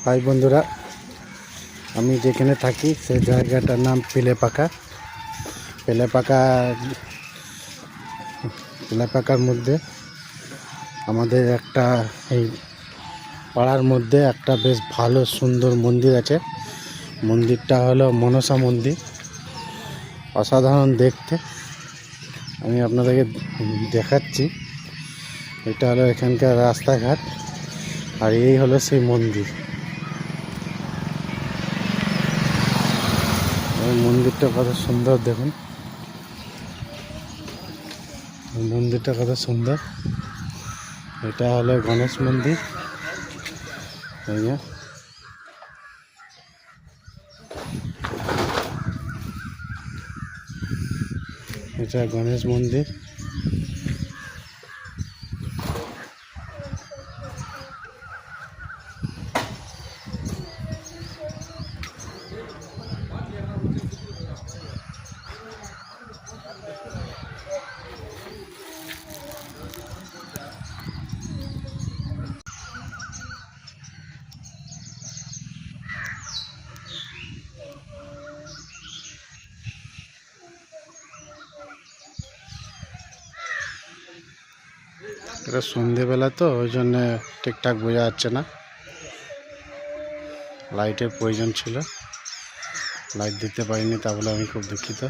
High বন্ধুরা, আমি যেখানে থাকি সেই জায়গাটার নাম পিলেপাকার মধ্যে আমাদের একটা এই পাড়ার মধ্যে একটা বেশ ভালো সুন্দর মন্দির আছে। মন্দিরটা হলো মনসা মন্দির, অসাধারণ দেখতে। আমি আপনাদেরকে দেখাচ্ছি। এটা হলো এখানকার রাস্তাঘাট, আর এই হলো সেই মন্দির। এই মন্দিরটা কত সুন্দর দেখুন, মন্দিরটা কত সুন্দর। এটা হলো গণেশ মন্দির। এটা গণেশ মন্দির। এটা সন্ধেবেলা তো ওই জন্য ঠিকঠাক বোঝা যাচ্ছে না। লাইটের প্রয়োজন ছিল, লাইট দিতে পারিনি, তা বলে আমি খুব দুঃখিত।